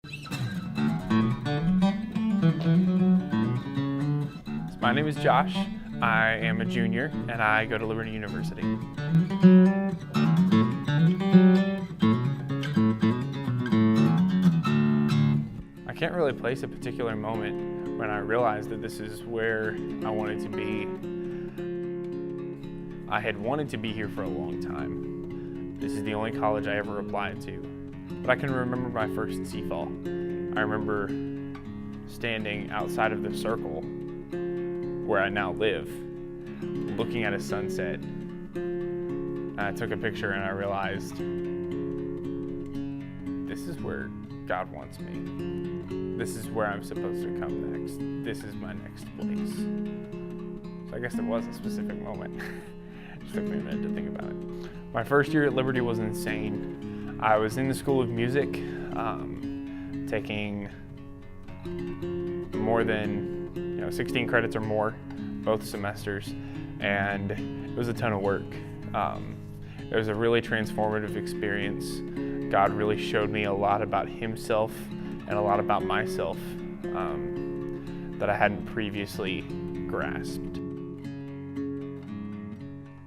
My name is Josh. I am a junior and I go to Liberty University. I can't really place a particular moment when I realized that this is where I wanted to be. I had wanted to be here for a long time. This is the only college I ever applied to. But I can remember my first CFAL. I remember standing outside of the circle where I now live, looking at a sunset. I took a picture and I realized this is where God wants me. This is where I'm supposed to come next. This is my next place. So I guess there was a specific moment. It just took me a minute to think about it. My first year at Liberty was insane. I was in the School of Music, taking more than 16 credits or more, both semesters, and it was a ton of work. It was a really transformative experience. God really showed me a lot about Himself and a lot about myself that I hadn't previously grasped.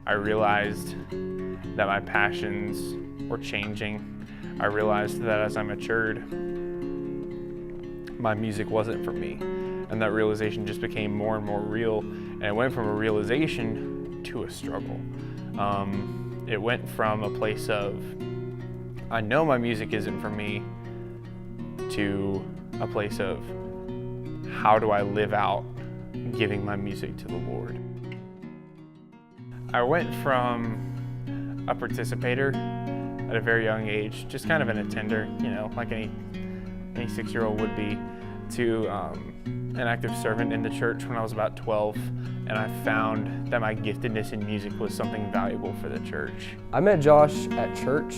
I realized that my passions were changing. I realized that as I matured, my music wasn't for me. And that realization just became more and more real. And it went from a realization to a struggle. It went from a place of, I know my music isn't for me, to a place of, how do I live out giving my music to the Lord? I went from a participator at a very young age, just kind of an attender, like any 6-year-old would be, to an active servant in the church when I was about 12, and I found that my giftedness in music was something valuable for the church. I met Josh at church.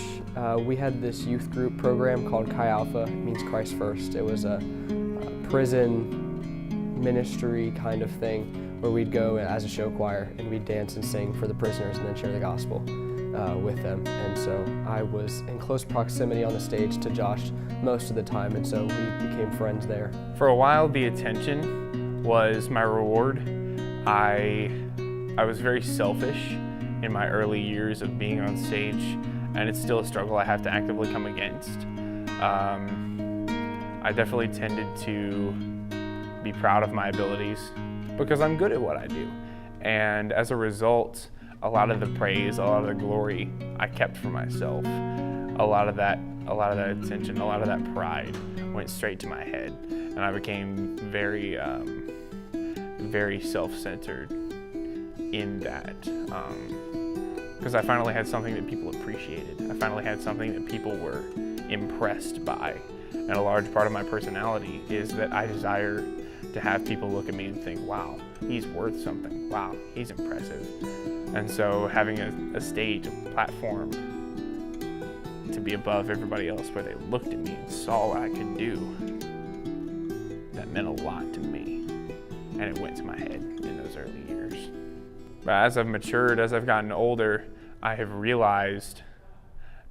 We had this youth group program called Chi Alpha, it means Christ First. It was a prison ministry kind of thing where we'd go as a show choir and we'd dance and sing for the prisoners and then share the gospel with them. And so I was in close proximity on the stage to Josh most of the time, and so we became friends there. For a while, the attention was my reward. I was very selfish in my early years of being on stage, and it's still a struggle I have to actively come against. I definitely tended to be proud of my abilities because I'm good at what I do. And as a result, a lot of the praise, a lot of the glory I kept for myself. A lot of that attention, a lot of that pride went straight to my head, and I became very, very self-centered in that. Because I finally had something that people appreciated. I finally had something that people were impressed by. And a large part of my personality is that I desire to have people look at me and think, wow, he's worth something. Wow, he's impressive. And so having a stage, a platform to be above everybody else where they looked at me and saw what I could do, that meant a lot to me. And it went to my head in those early years. But as I've matured, as I've gotten older, I have realized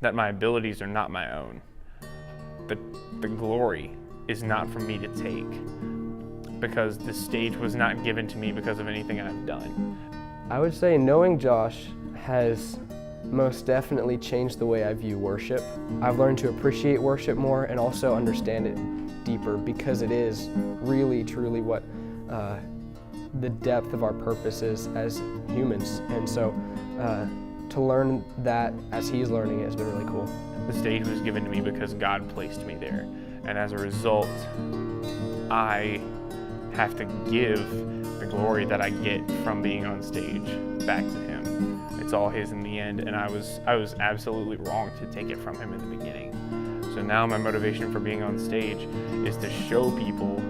that my abilities are not my own. The glory is not for me to take, because the stage was not given to me because of anything I've done. I would say knowing Josh has most definitely changed the way I view worship. I've learned to appreciate worship more and also understand it deeper, because it is really, truly what the depth of our purpose is as humans. And so to learn that as he's learning it has been really cool. The stage was given to me because God placed me there. And as a result, I have to give the glory that I get from being on stage back to Him. It's all His in the end, and I was absolutely wrong to take it from Him in the beginning. So now my motivation for being on stage is to show people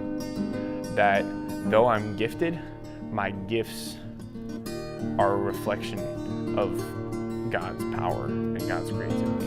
that though I'm gifted, my gifts are a reflection of God's power and God's creativity.